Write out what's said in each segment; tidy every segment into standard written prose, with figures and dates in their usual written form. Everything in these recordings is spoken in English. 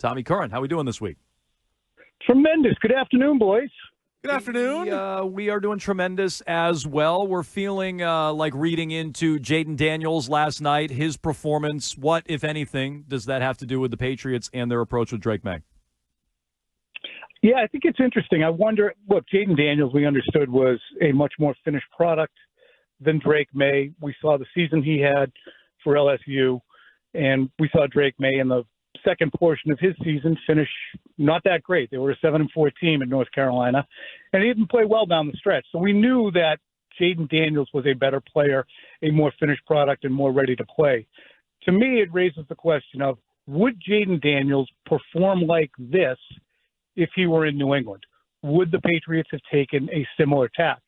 Tommy Curran. How we doing this week? Tremendous. Good afternoon, boys. Good afternoon. We are doing tremendous as well. We're feeling like reading into Jaden Daniels last night, his performance. What, if anything, does that have to do with the Patriots and their approach with Drake May? Yeah, I think it's interesting. I wonder, look, Jaden Daniels, we understood, was a much more finished product than Drake May. We saw the season he had for LSU, and we saw Drake May in the second portion of his season finish not that great. They were a 7-4 team in North Carolina, and he didn't play well down the stretch. So we knew that Jaden Daniels was a better player, a more finished product, and more ready to play. To me, it raises the question of, would Jaden Daniels perform like this if he were in New England? Would the Patriots have taken a similar tack?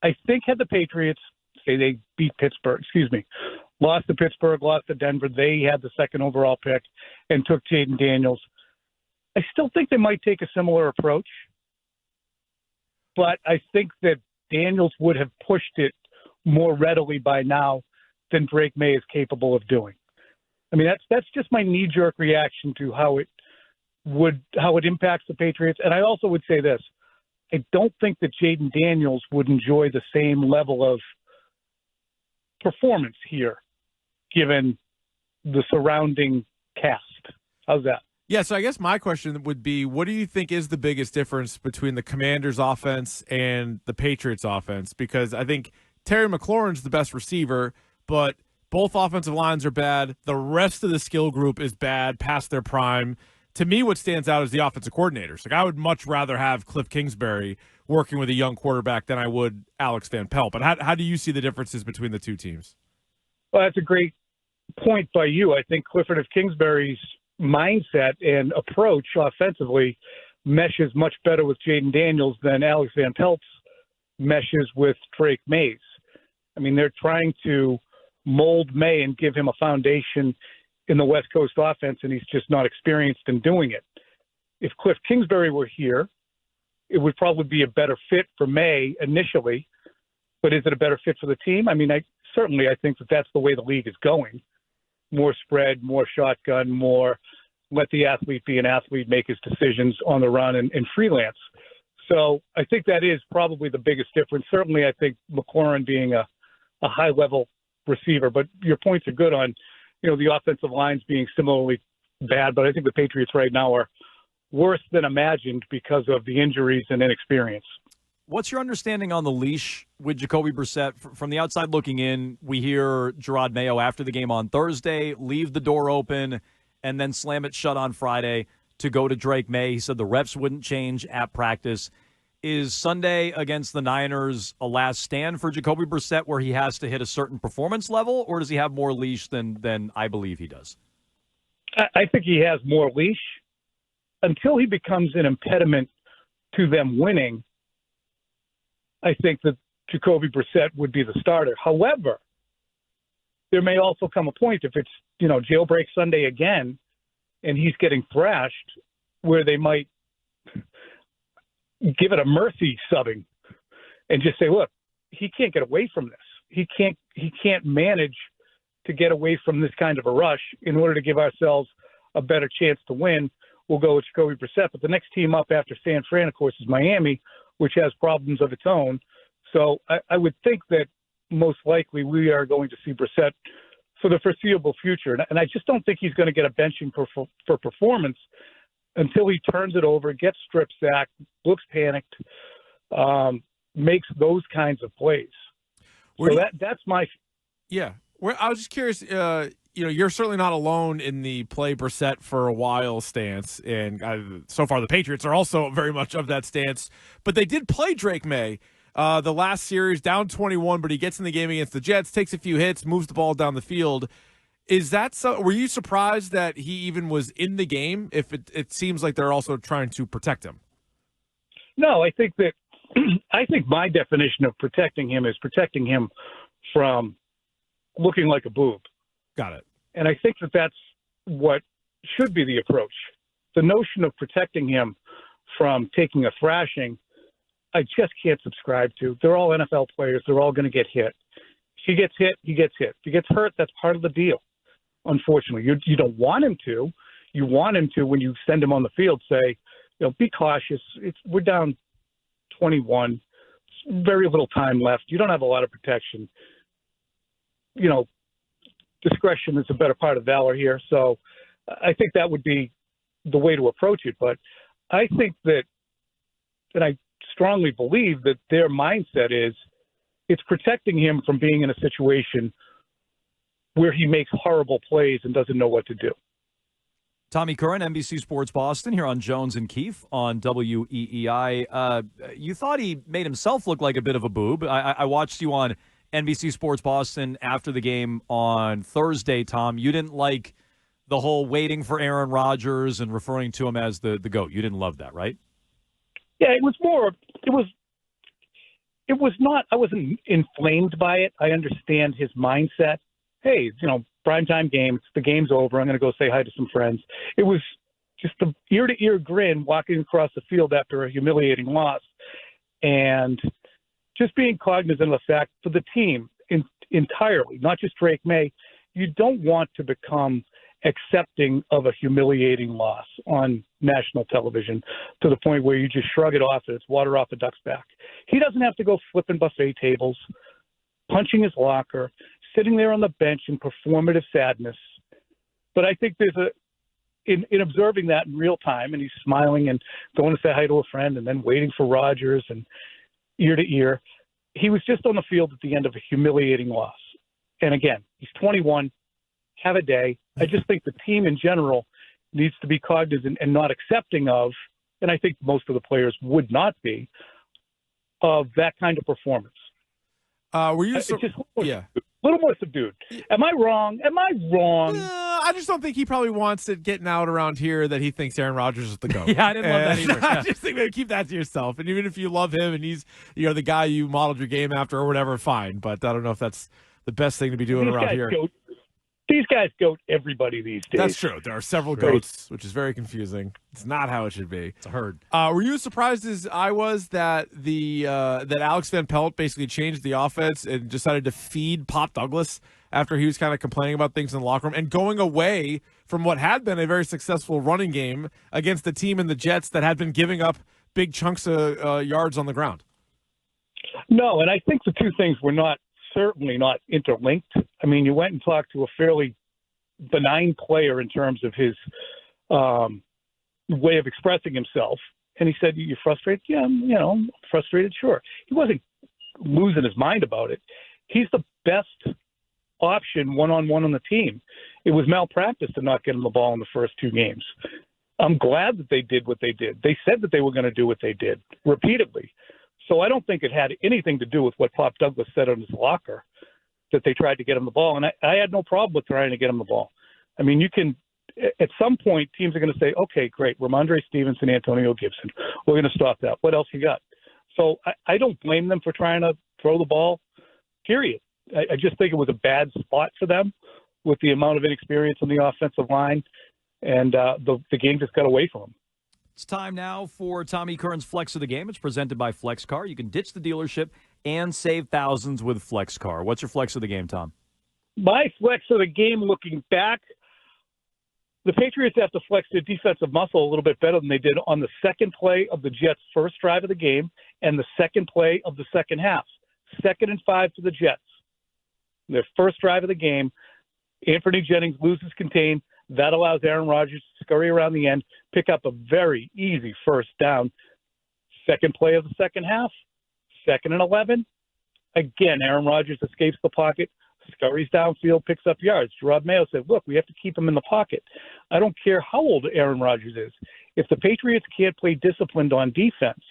I think had the Patriots, say they beat Pittsburgh, lost to Pittsburgh, lost to Denver, they had the second overall pick and took Jaden Daniels, I still think they might take a similar approach. But I think that Daniels would have pushed it more readily by now than Drake May is capable of doing. I mean, that's just my knee-jerk reaction to how it impacts the Patriots. And I also would say this. I don't think that Jaden Daniels would enjoy the same level of performance here, given the surrounding cast. How's that? Yeah, so I guess my question would be, what do you think is the biggest difference between the Commanders' offense and the Patriots' offense? Because I think Terry McLaurin's the best receiver, but both offensive lines are bad. The rest of the skill group is bad, past their prime. To me, what stands out is the offensive coordinators. Like, I would much rather have Cliff Kingsbury working with a young quarterback than I would Alex Van Pelt. But how do you see the differences between the two teams? Well, that's a great point by you. I think Clifford of Kingsbury's mindset and approach offensively meshes much better with Jaden Daniels than Alex Van Pelt's meshes with Drake Mays. I mean, they're trying to mold May and give him a foundation in the West Coast offense, and he's just not experienced in doing it. If Cliff Kingsbury were here, it would probably be a better fit for May initially, but is it a better fit for the team? I mean, I think that that's the way the league is going. More spread, more shotgun, more let the athlete be an athlete, make his decisions on the run and freelance. So I think that is probably the biggest difference. Certainly, I think McLaurin being a high-level receiver, but your points are good on, the offensive lines being similarly bad, but I think the Patriots right now are worse than imagined because of the injuries and inexperience. What's your understanding on the leash with Jacoby Brissett? From the outside looking in, we hear Gerard Mayo after the game on Thursday leave the door open and then slam it shut on Friday to go to Drake May. He said the reps wouldn't change at practice. Is Sunday against the Niners a last stand for Jacoby Brissett where he has to hit a certain performance level, or does he have more leash than I believe he does? I think he has more leash. Until he becomes an impediment to them winning, I think that Jacoby Brissett would be the starter. However, there may also come a point if it's, jailbreak Sunday again and he's getting thrashed where they might give it a mercy subbing and just say, look, he can't get away from this. He can't manage to get away from this kind of a rush. In order to give ourselves a better chance to win, we'll go with Jacoby Brissett. But the next team up after San Fran, of course, is Miami, which has problems of its own. So I would think that most likely we are going to see Brissett for the foreseeable future. And I just don't think he's going to get a benching for performance until he turns it over, gets strip sacked, looks panicked, makes those kinds of plays. That's my – Yeah. I was just curious, you're certainly not alone in the play Brissett for a while stance, and so far the Patriots are also very much of that stance. But they did play Drake May the last series, down 21, but he gets in the game against the Jets, takes a few hits, moves the ball down the field. Is that so? Were you surprised that he even was in the game? If it seems like they're also trying to protect him. No, I think my definition of protecting him is protecting him from looking like a boob. Got it. And I think that that's what should be the approach. The notion of protecting him from taking a thrashing, I just can't subscribe to. They're all NFL players. They're all going to get hit. If he gets hit, he gets hit. If he gets hurt, that's part of the deal. Unfortunately, you don't want him to. you want him to, when you send him on the field, say, be cautious. We're down 21, very little time left. You don't have a lot of protection. Discretion is a better part of valor here. So I think that would be the way to approach it. But I think that I strongly believe that their mindset is it's protecting him from being in a situation where he makes horrible plays and doesn't know what to do. Tommy Curran, NBC Sports Boston, here on Jones and Keefe on WEEI. You thought he made himself look like a bit of a boob. I watched you on NBC Sports Boston after the game on Thursday, Tom. You didn't like the whole waiting for Aaron Rodgers and referring to him as the GOAT. You didn't love that, right? Yeah, it was not, I wasn't inflamed by it. I understand his mindset. Hey, primetime game. The game's over. I'm going to go say hi to some friends. It was just a ear-to-ear grin walking across the field after a humiliating loss, and just being cognizant of the fact for the team entirely, not just Drake May, you don't want to become accepting of a humiliating loss on national television to the point where you just shrug it off and it's water off a duck's back. He doesn't have to go flipping buffet tables, punching his locker, sitting there on the bench in performative sadness. But I think there's in observing that in real time, and he's smiling and going to say hi to a friend and then waiting for Rodgers and ear to ear, he was just on the field at the end of a humiliating loss. And again, he's 21, have a day. I just think the team in general needs to be cognizant and not accepting of, and I think most of the players would not be, of that kind of performance. Were you a little more subdued. Am I wrong? I just don't think he probably wants it getting out around here that he thinks Aaron Rodgers is the GOAT. Yeah, I didn't love that either. I just think maybe keep that to yourself. And even if you love him and he's the guy you modeled your game after or whatever, fine. But I don't know if that's the best thing to be doing around here. These guys goat everybody these days. That's true. There are several goats, which is very confusing. It's not how it should be. It's a herd. Were you as surprised as I was that that Alex Van Pelt basically changed the offense and decided to feed Pop Douglas after he was kind of complaining about things in the locker room and going away from what had been a very successful running game against the team in the Jets that had been giving up big chunks of yards on the ground? No, and I think the two things were certainly not interlinked. I mean, you went and talked to a fairly benign player in terms of his way of expressing himself, and he said, "You're frustrated?" "Yeah, I'm frustrated, sure." He wasn't losing his mind about it. He's the best option one-on-one on the team. It was malpractice to not get him the ball in the first two games. I'm glad that they did what they did. They said that they were going to do what they did repeatedly. So I don't think it had anything to do with what Pop Douglas said on his locker, that they tried to get him the ball. And I had no problem with trying to get him the ball. I mean, at some point, teams are going to say, okay, great, Ramondre Stevenson, Antonio Gibson. We're going to stop that. What else you got? So I don't blame them for trying to throw the ball, period. I just think it was a bad spot for them with the amount of inexperience on the offensive line, and the game just got away from them. It's time now for Tommy Curran's Flex of the Game. It's presented by Flex Car. You can ditch the dealership and save thousands with Flex Car. What's your Flex of the Game, Tom? My Flex of the Game, looking back, the Patriots have to flex their defensive muscle a little bit better than they did on the second play of the Jets' first drive of the game and the second play of the second half. 2nd and 5 to the Jets. Their first drive of the game, Anthony Jennings loses contain. That allows Aaron Rodgers to scurry around the end, pick up a very easy first down. Second play of the second half, 2nd and 11. Again, Aaron Rodgers escapes the pocket, scurries downfield, picks up yards. Gerard Mayo said, look, we have to keep him in the pocket. I don't care how old Aaron Rodgers is. If the Patriots can't play disciplined on defense,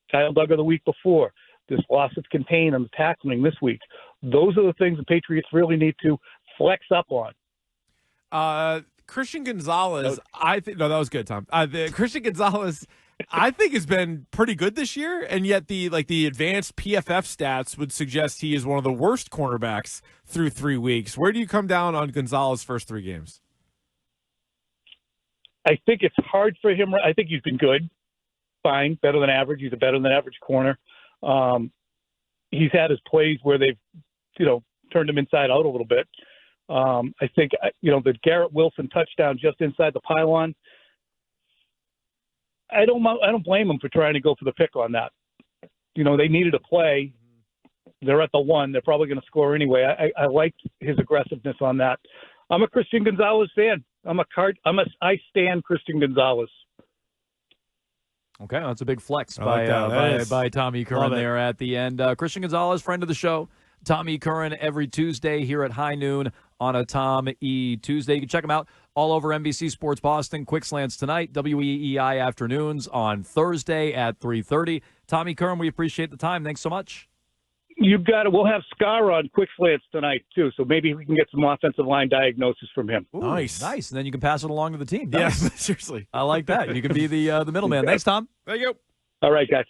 Kyle Duggar the week before, this loss of contain and the tackling this week, those are the things the Patriots really need to flex up on. Christian Gonzalez, that was good, Tom. Christian Gonzalez, I think, has been pretty good this year, and yet the advanced PFF stats would suggest he is one of the worst cornerbacks through 3 weeks. Where do you come down on Gonzalez's first 3 games? I think it's hard for him. I think he's been good, fine, better than average. He's a better than average corner. He's had his plays where they've, turned him inside out a little bit. I think, the Garrett Wilson touchdown just inside the pylon, I don't blame them for trying to go for the pick on that. They needed a play. They're at the 1. They're probably going to score anyway. I liked his aggressiveness on that. I'm a Christian Gonzalez fan. I stand Christian Gonzalez. Okay, that's a big flex like by Tommy Curran there at the end. Christian Gonzalez, friend of the show. Tommy Curran every Tuesday here at high noon on a Tom E. Tuesday. You can check him out all over NBC Sports Boston. Quick Slants tonight, WEEI afternoons on Thursday at 3:30. Tommy Curran, we appreciate the time. Thanks so much. You got it. We'll have Scar on Quick Slants tonight, too, so maybe we can get some offensive line diagnosis from him. Ooh, nice. And then you can pass it along to the team. Yeah, nice. seriously. I like that. You can be the middleman. Thanks, Tom. There you go. All right, guys.